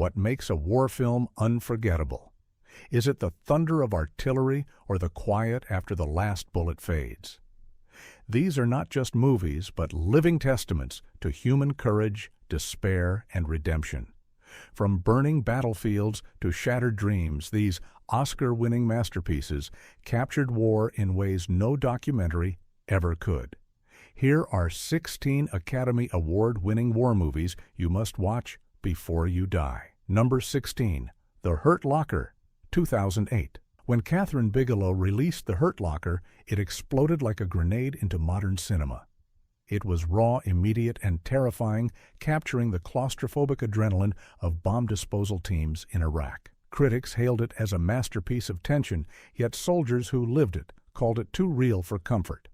What makes a war film unforgettable? Is it the thunder of artillery or the quiet after the last bullet fades? These are not just movies, but living testaments to human courage, despair, and redemption. From burning battlefields to shattered dreams, these Oscar-winning masterpieces captured war in ways no documentary ever could. Here are 16 Academy Award-winning war movies you must watch before you die. Number 16, The Hurt Locker, 2008. When Kathryn Bigelow released The Hurt Locker, it exploded like a grenade into modern cinema. It was raw, immediate, and terrifying, capturing the claustrophobic adrenaline of bomb disposal teams in Iraq. Critics hailed it as a masterpiece of tension, yet soldiers who lived it called it too real for comfort.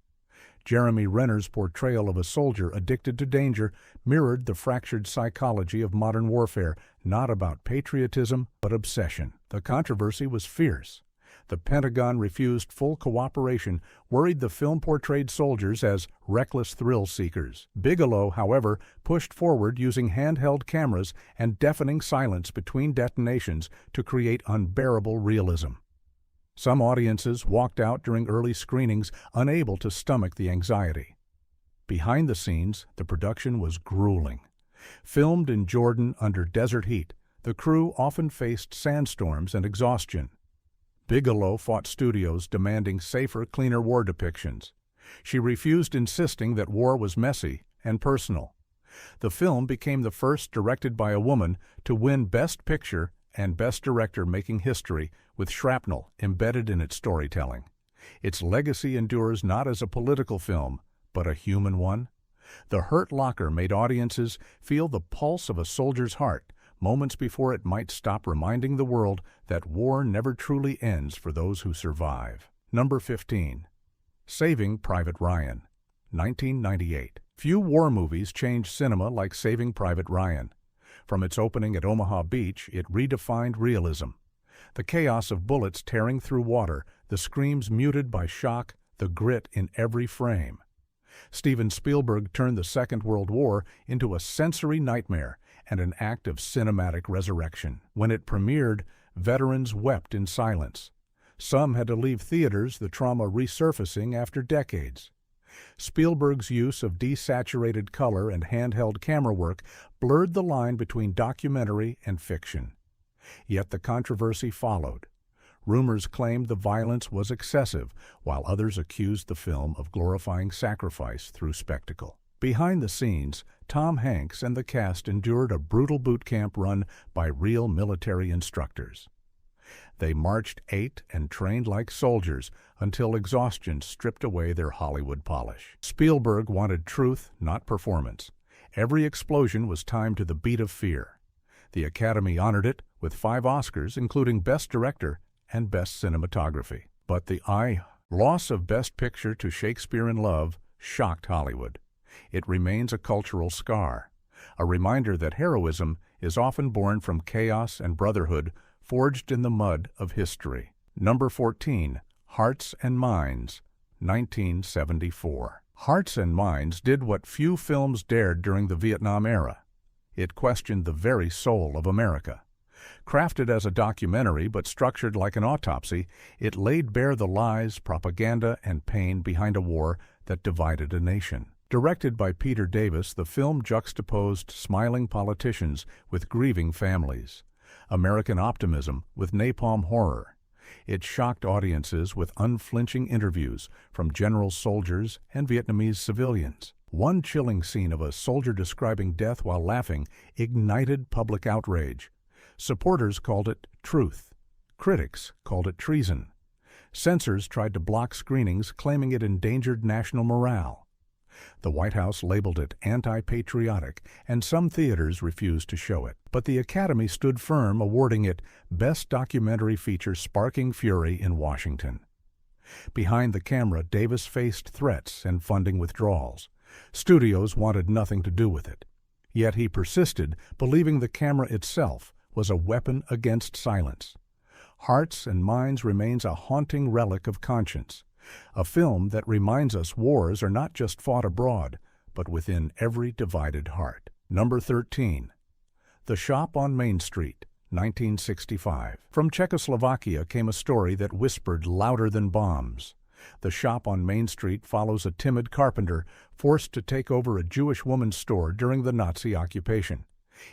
Jeremy Renner's portrayal of a soldier addicted to danger mirrored the fractured psychology of modern warfare, not about patriotism, but obsession. The controversy was fierce. The Pentagon refused full cooperation, worried the film portrayed soldiers as reckless thrill-seekers. Bigelow, however, pushed forward using handheld cameras and deafening silence between detonations to create unbearable realism. Some audiences walked out during early screenings, unable to stomach the anxiety. Behind the scenes, the production was grueling. Filmed in Jordan under desert heat, the crew often faced sandstorms and exhaustion. Bigelow fought studios demanding safer, cleaner war depictions. She refused, insisting that war was messy and personal. The film became the first directed by a woman to win Best Picture and Best Director, making history with shrapnel embedded in its storytelling. Its legacy endures not as a political film, but a human one. The Hurt Locker made audiences feel the pulse of a soldier's heart, moments before it might stop, reminding the world that war never truly ends for those who survive. Number 15. Saving Private Ryan, 1998. Few war movies changed cinema like Saving Private Ryan. From its opening at Omaha Beach, it redefined realism. The chaos of bullets tearing through water, the screams muted by shock, the grit in every frame. Steven Spielberg turned the Second World War into a sensory nightmare and an act of cinematic resurrection. When it premiered, veterans wept in silence. Some had to leave theaters, the trauma resurfacing after decades. Spielberg's use of desaturated color and handheld camera work blurred the line between documentary and fiction. Yet the controversy followed. Rumors claimed the violence was excessive, while others accused the film of glorifying sacrifice through spectacle. Behind the scenes, Tom Hanks and the cast endured a brutal boot camp run by real military instructors. They marched, ate, and trained like soldiers until exhaustion stripped away their Hollywood polish. Spielberg wanted truth, not performance. Every explosion was timed to the beat of fear. The Academy honored it with 5 Oscars, including Best Director and Best Cinematography. But the loss of Best Picture to Shakespeare in Love shocked Hollywood. It remains a cultural scar, a reminder that heroism is often born from chaos and brotherhood forged in the mud of history. Number 14, Hearts and Minds, 1974. Hearts and Minds did what few films dared during the Vietnam era. It questioned the very soul of America. Crafted as a documentary but structured like an autopsy, it laid bare the lies, propaganda, and pain behind a war that divided a nation. Directed by Peter Davis, the film juxtaposed smiling politicians with grieving families, American optimism with napalm horror. It shocked audiences with unflinching interviews from general soldiers and Vietnamese civilians. One chilling scene of a soldier describing death while laughing ignited public outrage. Supporters called it truth. Critics called it treason. Censors tried to block screenings, claiming it endangered national morale. The White House labeled it anti-patriotic, and some theaters refused to show it. But the Academy stood firm, awarding it Best Documentary Feature, sparking fury in Washington. Behind the camera, Davis faced threats and funding withdrawals. Studios wanted nothing to do with it. Yet he persisted, believing the camera itself was a weapon against silence. Hearts and Minds remains a haunting relic of conscience, a film that reminds us wars are not just fought abroad, but within every divided heart. Number 13. The Shop on Main Street, 1965. From Czechoslovakia came a story that whispered louder than bombs. The Shop on Main Street follows a timid carpenter forced to take over a Jewish woman's store during the Nazi occupation.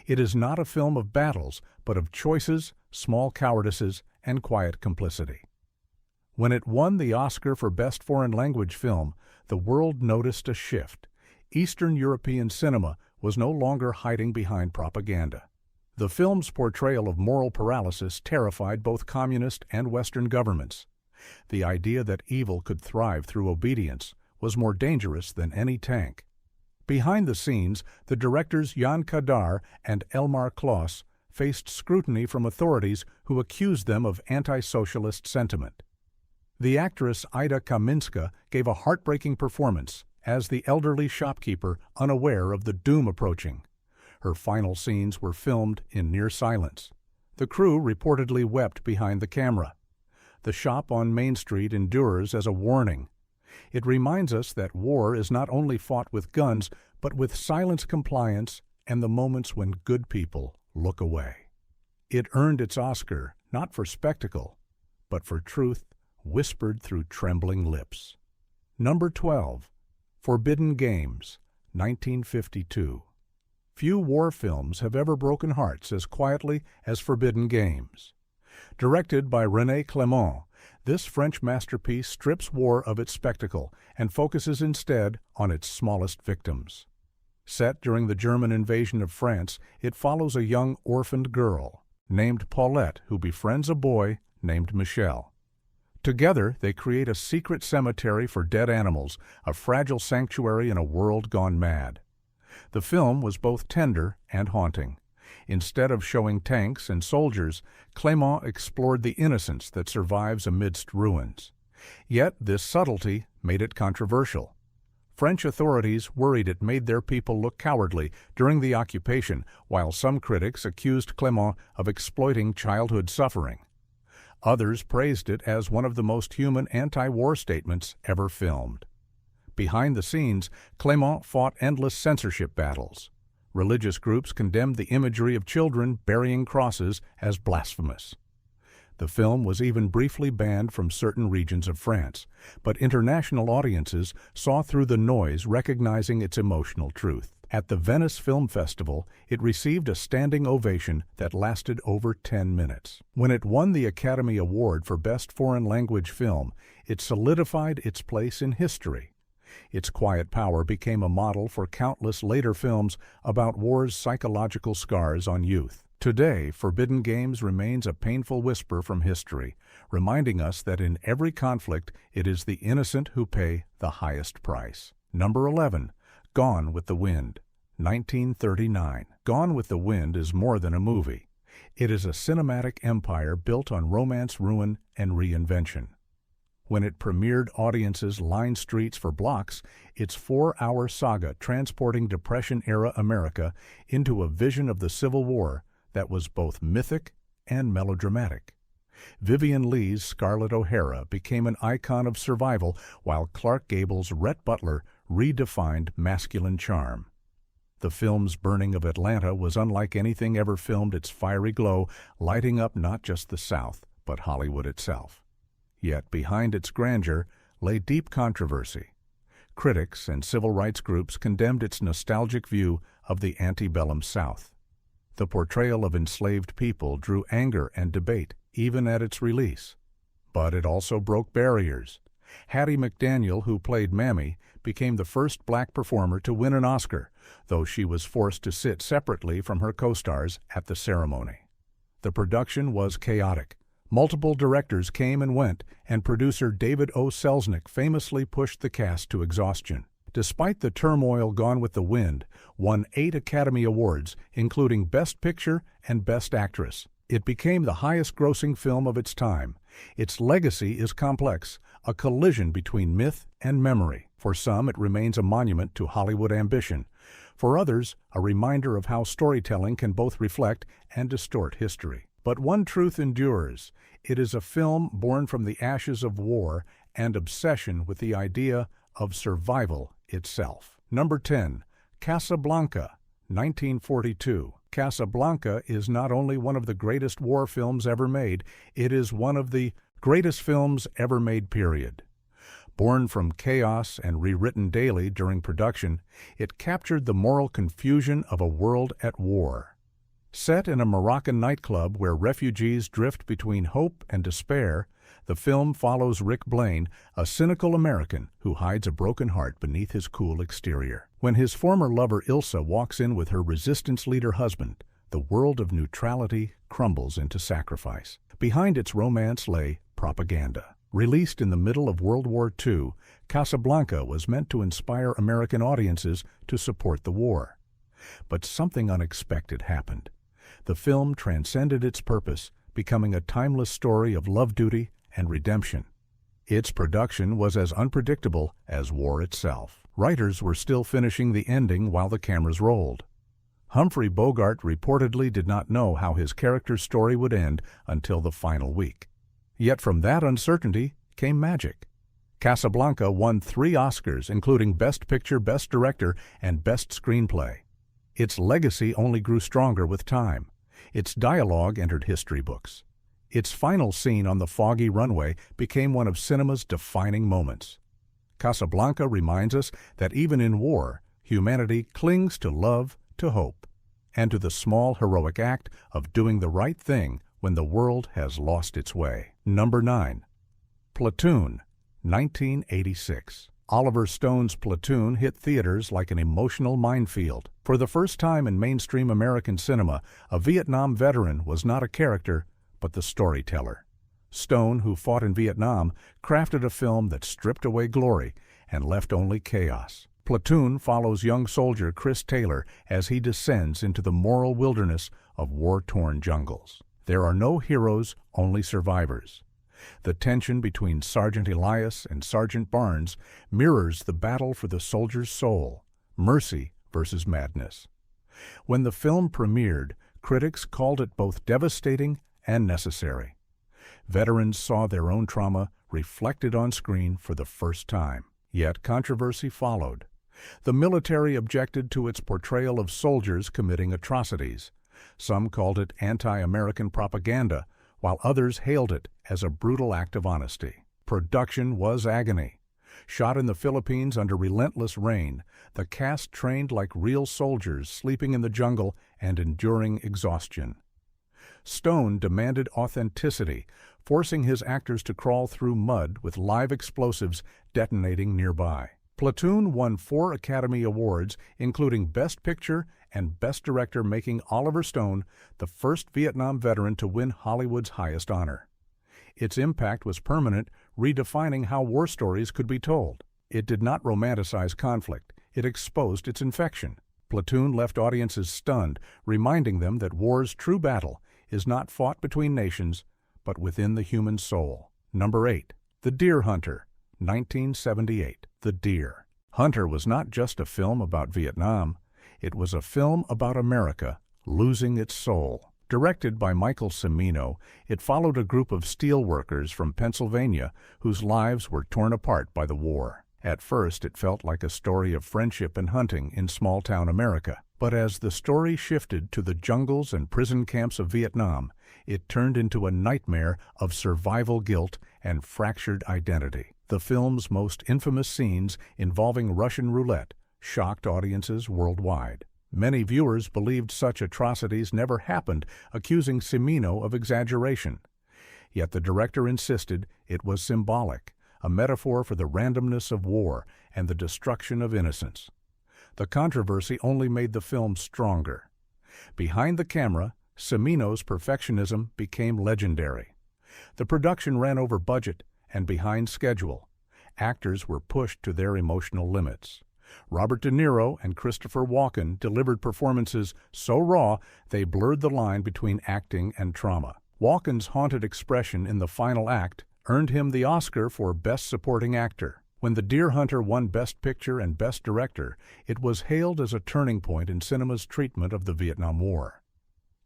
It is not a film of battles, but of choices, small cowardices, and quiet complicity. When it won the Oscar for Best Foreign Language Film, the world noticed a shift. Eastern European cinema was no longer hiding behind propaganda. The film's portrayal of moral paralysis terrified both communist and Western governments. The idea that evil could thrive through obedience was more dangerous than any tank. Behind the scenes, the directors Jan Kadar and Elmar Kloss faced scrutiny from authorities who accused them of anti-socialist sentiment. The actress Ida Kaminska gave a heartbreaking performance as the elderly shopkeeper unaware of the doom approaching. Her final scenes were filmed in near silence. The crew reportedly wept behind the camera. The Shop on Main Street endures as a warning. It reminds us that war is not only fought with guns, but with silent compliance and the moments when good people look away. It earned its Oscar not for spectacle, but for truth whispered through trembling lips. Number 12. Forbidden Games, 1952. Few war films have ever broken hearts as quietly as Forbidden Games. Directed by René Clément, this French masterpiece strips war of its spectacle and focuses instead on its smallest victims. Set during the German invasion of France, it follows a young orphaned girl named Paulette who befriends a boy named Michel. Together, they create a secret cemetery for dead animals, a fragile sanctuary in a world gone mad. The film was both tender and haunting. Instead of showing tanks and soldiers, Clément explored the innocence that survives amidst ruins. Yet this subtlety made it controversial. French authorities worried it made their people look cowardly during the occupation, while some critics accused Clément of exploiting childhood suffering. Others praised it as one of the most human anti-war statements ever filmed. Behind the scenes, Clément fought endless censorship battles. Religious groups condemned the imagery of children burying crosses as blasphemous. The film was even briefly banned from certain regions of France, but international audiences saw through the noise, recognizing its emotional truth. At the Venice Film Festival, it received a standing ovation that lasted over 10 minutes. When it won the Academy Award for Best Foreign Language Film, it solidified its place in history. Its quiet power became a model for countless later films about war's psychological scars on youth. Today, Forbidden Games remains a painful whisper from history, reminding us that in every conflict it is the innocent who pay the highest price. Number 11. Gone with the Wind, 1939. Gone with the Wind is more than a movie. It is a cinematic empire built on romance, ruin, and reinvention. When it premiered, audiences lined streets for blocks, its 4-hour saga transporting Depression-era America into a vision of the Civil War that was both mythic and melodramatic. Vivian Lee's Scarlett O'Hara became an icon of survival, while Clark Gable's Rhett Butler redefined masculine charm. The film's burning of Atlanta was unlike anything ever filmed, its fiery glow lighting up not just the South, but Hollywood itself. Yet behind its grandeur lay deep controversy. Critics and civil rights groups condemned its nostalgic view of the antebellum South. The portrayal of enslaved people drew anger and debate, even at its release. But it also broke barriers. Hattie McDaniel, who played Mammy, became the first black performer to win an Oscar, though she was forced to sit separately from her co-stars at the ceremony. The production was chaotic. Multiple directors came and went, and producer David O. Selznick famously pushed the cast to exhaustion. Despite the turmoil, Gone with the Wind won 8 Academy Awards, including Best Picture and Best Actress. It became the highest-grossing film of its time. Its legacy is complex, a collision between myth and memory. For some, it remains a monument to Hollywood ambition. For others, a reminder of how storytelling can both reflect and distort history. But one truth endures. It is a film born from the ashes of war and obsession with the idea of survival itself. Number 10. Casablanca, 1942. Casablanca is not only one of the greatest war films ever made, it is one of the greatest films ever made, period. Born from chaos and rewritten daily during production, it captured the moral confusion of a world at war. Set in a Moroccan nightclub where refugees drift between hope and despair, the film follows Rick Blaine, a cynical American who hides a broken heart beneath his cool exterior. When his former lover Ilsa walks in with her resistance leader husband, the world of neutrality crumbles into sacrifice. Behind its romance lay propaganda. Released in the middle of World War II, Casablanca was meant to inspire American audiences to support the war. But something unexpected happened. The film transcended its purpose, becoming a timeless story of love, duty, and redemption. Its production was as unpredictable as war itself. Writers were still finishing the ending while the cameras rolled. Humphrey Bogart reportedly did not know how his character's story would end until the final week. Yet from that uncertainty came magic. Casablanca won 3 Oscars, including Best Picture, Best Director, and Best Screenplay. Its legacy only grew stronger with time. Its dialogue entered history books. Its final scene on the foggy runway became one of cinema's defining moments. Casablanca reminds us that even in war, humanity clings to love, to hope, and to the small heroic act of doing the right thing when the world has lost its way. Number 9. Platoon, 1986. Oliver Stone's Platoon hit theaters like an emotional minefield. For the first time in mainstream American cinema, a Vietnam veteran was not a character, but the storyteller. Stone, who fought in Vietnam, crafted a film that stripped away glory and left only chaos. Platoon follows young soldier Chris Taylor as he descends into the moral wilderness of war-torn jungles. There are no heroes, only survivors. The tension between Sergeant Elias and Sergeant Barnes mirrors the battle for the soldier's soul, mercy versus madness. When the film premiered, critics called it both devastating and necessary. Veterans saw their own trauma reflected on screen for the first time. Yet controversy followed. The military objected to its portrayal of soldiers committing atrocities. Some called it anti-American propaganda, while others hailed it as a brutal act of honesty. Production was agony. Shot in the Philippines under relentless rain, the cast trained like real soldiers sleeping in the jungle and enduring exhaustion. Stone demanded authenticity, forcing his actors to crawl through mud with live explosives detonating nearby. Platoon won 4 Academy Awards, including Best Picture and Best Director, making Oliver Stone the first Vietnam veteran to win Hollywood's highest honor. Its impact was permanent, redefining how war stories could be told. It did not romanticize conflict, it exposed its infection. Platoon left audiences stunned, reminding them that war's true battle is not fought between nations, but within the human soul. Number 8. The Deer Hunter, 1978. The Deer Hunter was not just a film about Vietnam, it was a film about America losing its soul. Directed by Michael Cimino, it followed a group of steel workers from Pennsylvania whose lives were torn apart by the war. At first, it felt like a story of friendship and hunting in small-town America. But as the story shifted to the jungles and prison camps of Vietnam, it turned into a nightmare of survival guilt and fractured identity. The film's most infamous scenes involving Russian roulette shocked audiences worldwide. Many viewers believed such atrocities never happened, accusing Cimino of exaggeration. Yet the director insisted it was symbolic, a metaphor for the randomness of war and the destruction of innocence. The controversy only made the film stronger. Behind the camera, Cimino's perfectionism became legendary. The production ran over budget and behind schedule. Actors were pushed to their emotional limits. Robert De Niro and Christopher Walken delivered performances so raw they blurred the line between acting and trauma. Walken's haunted expression in the final act earned him the Oscar for Best Supporting Actor. When The Deer Hunter won Best Picture and Best Director, it was hailed as a turning point in cinema's treatment of the Vietnam War.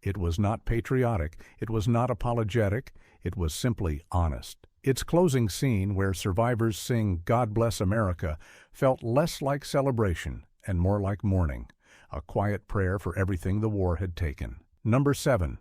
It was not patriotic, it was not apologetic, it was simply honest. Its closing scene, where survivors sing "God Bless America," felt less like celebration and more like mourning, a quiet prayer for everything the war had taken. Number 7.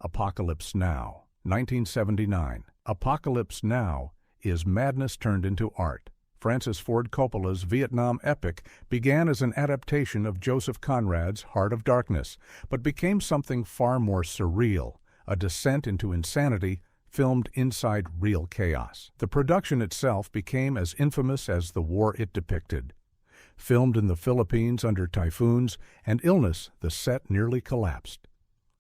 Apocalypse Now, 1979. Apocalypse Now is madness turned into art. Francis Ford Coppola's Vietnam epic began as an adaptation of Joseph Conrad's Heart of Darkness, but became something far more surreal, a descent into insanity filmed inside real chaos. The production itself became as infamous as the war it depicted. Filmed in the Philippines under typhoons and illness, the set nearly collapsed.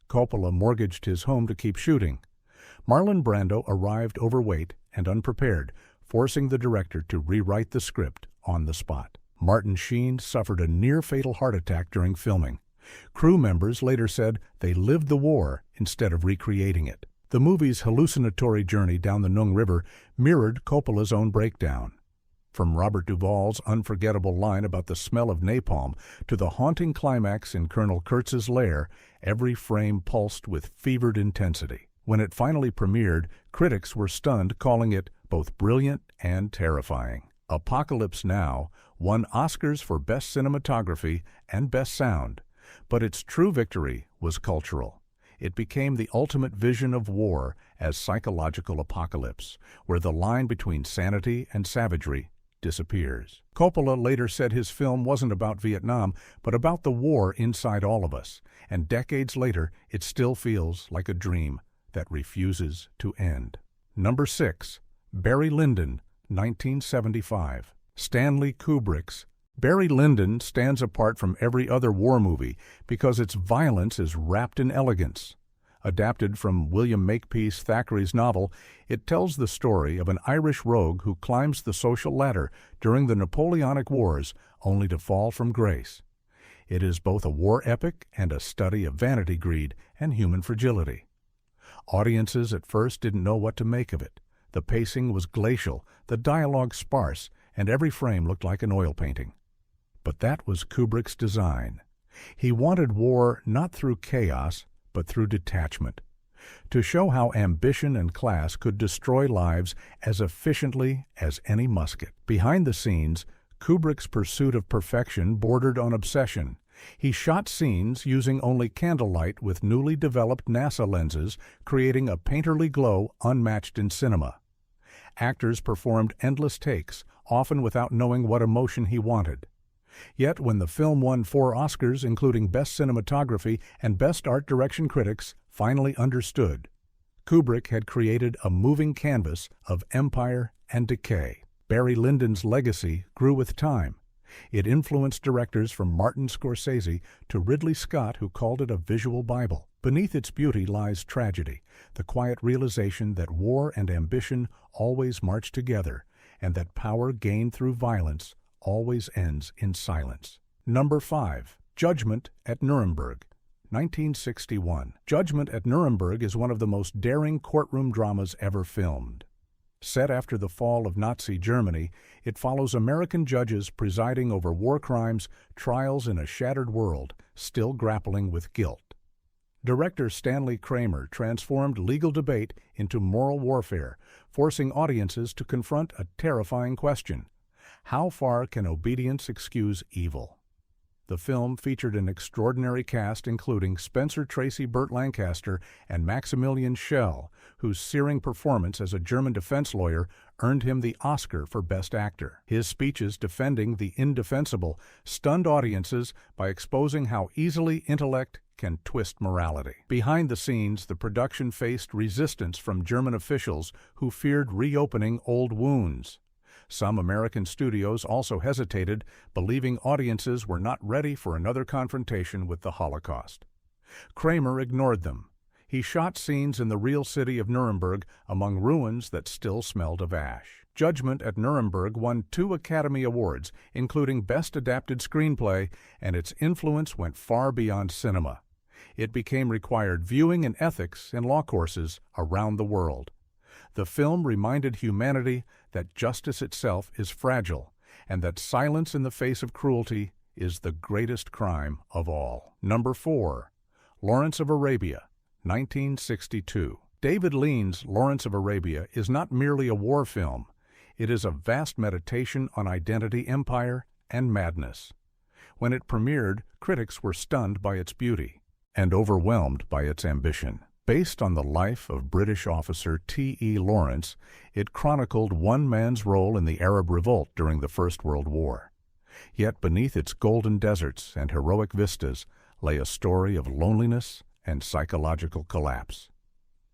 Coppola mortgaged his home to keep shooting. Marlon Brando arrived overweight and unprepared, forcing the director to rewrite the script on the spot. Martin Sheen suffered a near-fatal heart attack during filming. Crew members later said they lived the war instead of recreating it. The movie's hallucinatory journey down the Nung River mirrored Coppola's own breakdown. From Robert Duvall's unforgettable line about the smell of napalm to the haunting climax in Colonel Kurtz's lair, every frame pulsed with fevered intensity. When it finally premiered, critics were stunned, calling it both brilliant and terrifying. Apocalypse Now won Oscars for Best Cinematography and Best Sound, but its true victory was cultural. It became the ultimate vision of war as psychological apocalypse, where the line between sanity and savagery disappears. Coppola later said his film wasn't about Vietnam, but about the war inside all of us, and decades later it still feels like a dream that refuses to end. Number 6. Barry Lyndon, 1975. Stanley Kubrick's Barry Lyndon stands apart from every other war movie because its violence is wrapped in elegance. Adapted from William Makepeace Thackeray's novel, it tells the story of an Irish rogue who climbs the social ladder during the Napoleonic Wars only to fall from grace. It is both a war epic and a study of vanity, greed, and human fragility. Audiences at first didn't know what to make of it. The pacing was glacial, the dialogue sparse, and every frame looked like an oil painting. But that was Kubrick's design. He wanted war not through chaos, but through detachment, to show how ambition and class could destroy lives as efficiently as any musket. Behind the scenes, Kubrick's pursuit of perfection bordered on obsession. He shot scenes using only candlelight with newly developed NASA lenses, creating a painterly glow unmatched in cinema. Actors performed endless takes, often without knowing what emotion he wanted. Yet when the film won 4 Oscars, including Best Cinematography and Best Art Direction, critics finally understood. Kubrick had created a moving canvas of empire and decay. Barry Lyndon's legacy grew with time. It influenced directors from Martin Scorsese to Ridley Scott, who called it a visual Bible. Beneath its beauty lies tragedy, the quiet realization that war and ambition always march together, and that power gained through violence always ends in silence. Number 5. Judgment at Nuremberg, 1961. Judgment at Nuremberg is one of the most daring courtroom dramas ever filmed. Set after the fall of Nazi Germany, it follows American judges presiding over war crimes, trials in a shattered world, still grappling with guilt. Director Stanley Kramer transformed legal debate into moral warfare, forcing audiences to confront a terrifying question: how far can obedience excuse evil? The film featured an extraordinary cast including Spencer Tracy Burt Lancaster and Maximilian Schell, whose searing performance as a German defense lawyer earned him the Oscar for Best Actor. His speeches defending the indefensible stunned audiences by exposing how easily intellect can twist morality. Behind the scenes, the production faced resistance from German officials who feared reopening old wounds. Some American studios also hesitated, believing audiences were not ready for another confrontation with the Holocaust. Kramer ignored them. He shot scenes in the real city of Nuremberg among ruins that still smelled of ash. Judgment at Nuremberg won 2 Academy Awards, including Best Adapted Screenplay, and its influence went far beyond cinema. It became required viewing in ethics in law courses around the world. The film reminded humanity that justice itself is fragile, and that silence in the face of cruelty is the greatest crime of all. Number 4. Lawrence of Arabia, 1962. David Lean's Lawrence of Arabia is not merely a war film. It is a vast meditation on identity, empire, and madness. When it premiered, critics were stunned by its beauty and overwhelmed by its ambition. Based on the life of British officer T.E. Lawrence, it chronicled one man's role in the Arab Revolt during the First World War. Yet beneath its golden deserts and heroic vistas lay a story of loneliness and psychological collapse.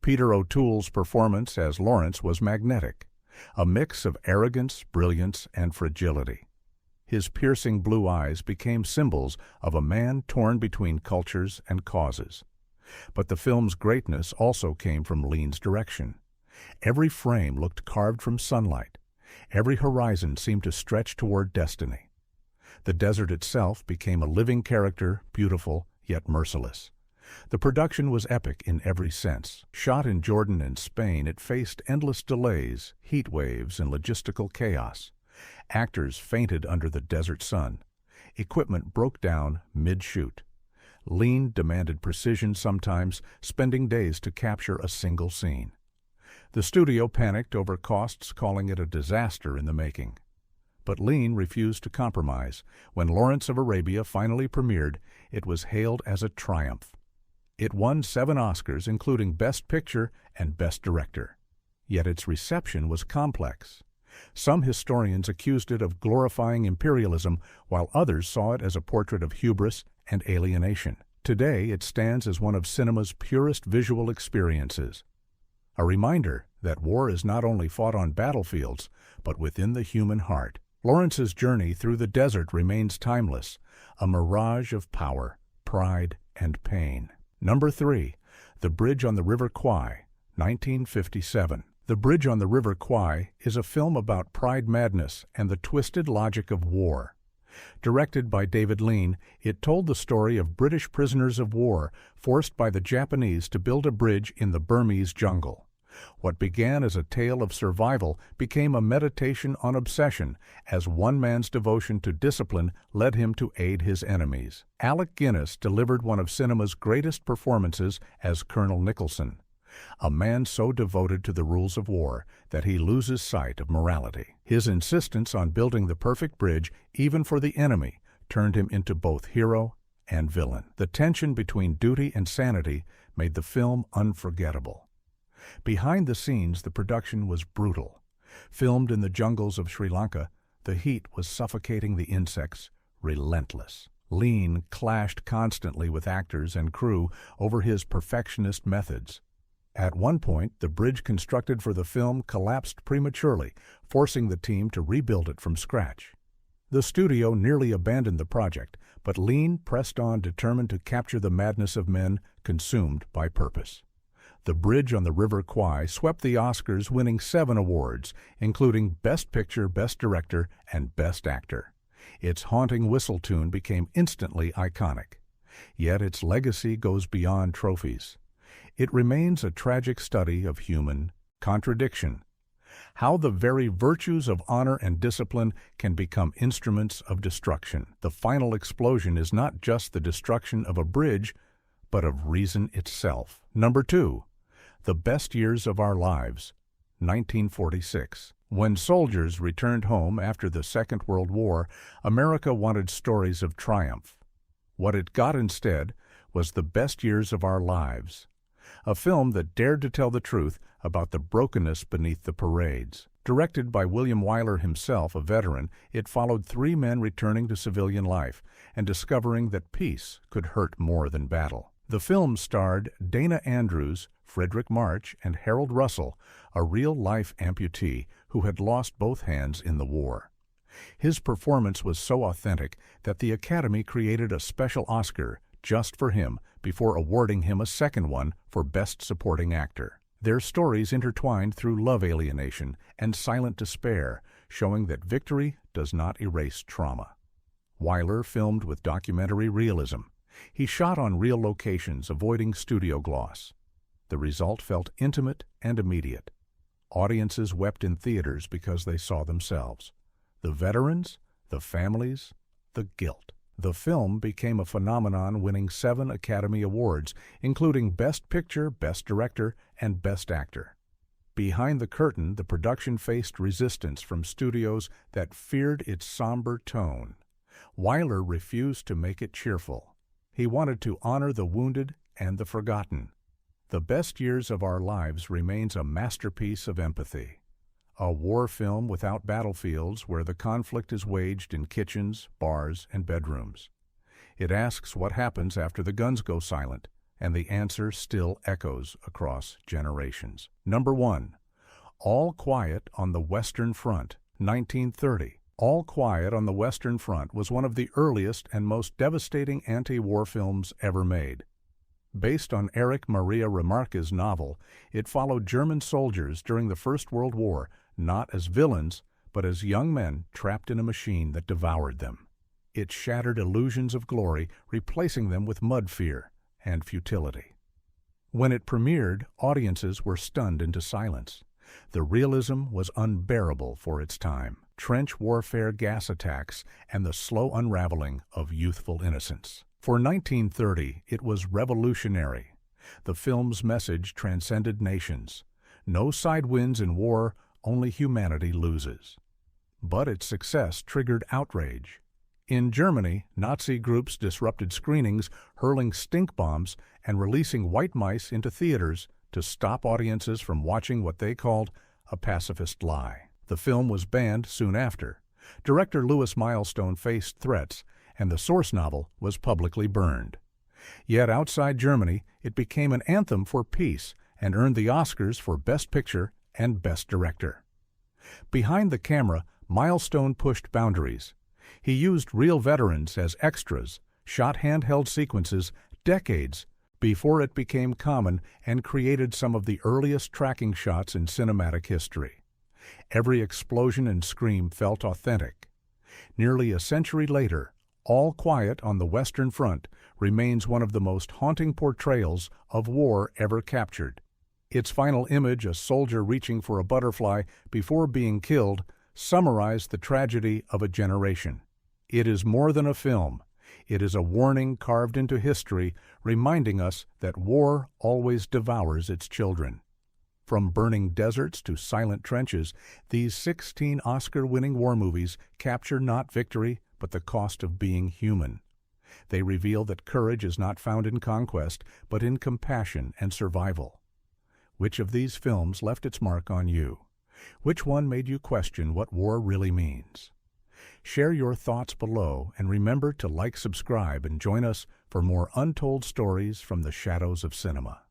Peter O'Toole's performance as Lawrence was magnetic, a mix of arrogance, brilliance, and fragility. His piercing blue eyes became symbols of a man torn between cultures and causes. But the film's greatness also came from Lean's direction. Every frame looked carved from sunlight. Every horizon seemed to stretch toward destiny. The desert itself became a living character, beautiful yet merciless. The production was epic in every sense. Shot in Jordan and Spain, it faced endless delays, heat waves, and logistical chaos. Actors fainted under the desert sun. Equipment broke down mid-shoot. Lean demanded precision sometimes, spending days to capture a single scene. The studio panicked over costs, calling it a disaster in the making. But Lean refused to compromise. When Lawrence of Arabia finally premiered, it was hailed as a triumph. It won 7 Oscars, including Best Picture and Best Director. Yet its reception was complex. Some historians accused it of glorifying imperialism, while others saw it as a portrait of hubris and alienation. Today, it stands as one of cinema's purest visual experiences. A reminder that war is not only fought on battlefields, but within the human heart. Lawrence's journey through the desert remains timeless, a mirage of power, pride, and pain. Number 3. The Bridge on the River Kwai, 1957. The Bridge on the River Kwai is a film about pride madness and the twisted logic of war. Directed by David Lean, it told the story of British prisoners of war forced by the Japanese to build a bridge in the Burmese jungle. What began as a tale of survival became a meditation on obsession, as one man's devotion to discipline led him to aid his enemies. Alec Guinness delivered one of cinema's greatest performances as Colonel Nicholson, a man so devoted to the rules of war that he loses sight of morality. His insistence on building the perfect bridge, even for the enemy, turned him into both hero and villain. The tension between duty and sanity made the film unforgettable. Behind the scenes, the production was brutal. Filmed in the jungles of Sri Lanka, the heat was suffocating the insects, relentless. Lean clashed constantly with actors and crew over his perfectionist methods. At one point, the bridge constructed for the film collapsed prematurely, forcing the team to rebuild it from scratch. The studio nearly abandoned the project, but Lean pressed on, determined to capture the madness of men consumed by purpose. The Bridge on the River Kwai swept the Oscars, winning 7 awards, including Best Picture, Best Director, and Best Actor. Its haunting whistle tune became instantly iconic. Yet its legacy goes beyond trophies. It remains a tragic study of human contradiction, how the very virtues of honor and discipline can become instruments of destruction. The final explosion is not just the destruction of a bridge, but of reason itself. Number 2. The Best Years of Our Lives, 1946. When soldiers returned home after the Second World War, America wanted stories of triumph. What it got instead was The Best Years of Our Lives, a film that dared to tell the truth about the brokenness beneath the parades. Directed by William Wyler himself, a veteran, it followed 3 men returning to civilian life and discovering that peace could hurt more than battle. The film starred Dana Andrews, Frederick March, and Harold Russell, a real-life amputee who had lost both hands in the war. His performance was so authentic that the Academy created a special Oscar just for him before awarding him a second one for Best Supporting Actor. Their stories intertwined through love alienation and silent despair, showing that victory does not erase trauma. Wyler filmed with documentary realism. He shot on real locations, avoiding studio gloss. The result felt intimate and immediate. Audiences wept in theaters because they saw themselves. The veterans, the families, the guilt. The film became a phenomenon, winning 7 Academy Awards, including Best Picture, Best Director, and Best Actor. Behind the curtain, the production faced resistance from studios that feared its somber tone. Wyler refused to make it cheerful. He wanted to honor the wounded and the forgotten. The Best Years of Our Lives remains a masterpiece of empathy. A war film without battlefields where the conflict is waged in kitchens, bars, and bedrooms. It asks what happens after the guns go silent, and the answer still echoes across generations. Number 1. All Quiet on the Western Front, 1930. All Quiet on the Western Front was one of the earliest and most devastating anti-war films ever made. Based on Erich Maria Remarque's novel, it followed German soldiers during the First World War, not as villains, but as young men trapped in a machine that devoured them. It shattered illusions of glory, replacing them with mud fear and futility. When it premiered, audiences were stunned into silence. The realism was unbearable for its time. Trench warfare, gas attacks, and the slow unraveling of youthful innocence. For 1930, it was revolutionary. The film's message transcended nations. No side wins in war, only humanity loses. But its success triggered outrage. In Germany, Nazi groups disrupted screenings, hurling stink bombs and releasing white mice into theaters to stop audiences from watching what they called a pacifist lie. The film was banned soon after. Director Louis Milestone faced threats, and the source novel was publicly burned. Yet outside Germany, it became an anthem for peace and earned the Oscars for Best Picture and Best Director. Behind the camera, Milestone pushed boundaries. He used real veterans as extras, shot handheld sequences decades before it became common, and created some of the earliest tracking shots in cinematic history. Every explosion and scream felt authentic. Nearly a century later, All Quiet on the Western Front remains one of the most haunting portrayals of war ever captured. Its final image, a soldier reaching for a butterfly before being killed, summarized the tragedy of a generation. It is more than a film. It is a warning carved into history, reminding us that war always devours its children. From burning deserts to silent trenches, these 16 Oscar-winning war movies capture not victory, but the cost of being human. They reveal that courage is not found in conquest, but in compassion and survival. Which of these films left its mark on you? Which one made you question what war really means? Share your thoughts below, and remember to like, subscribe, and join us for more untold stories from the shadows of cinema.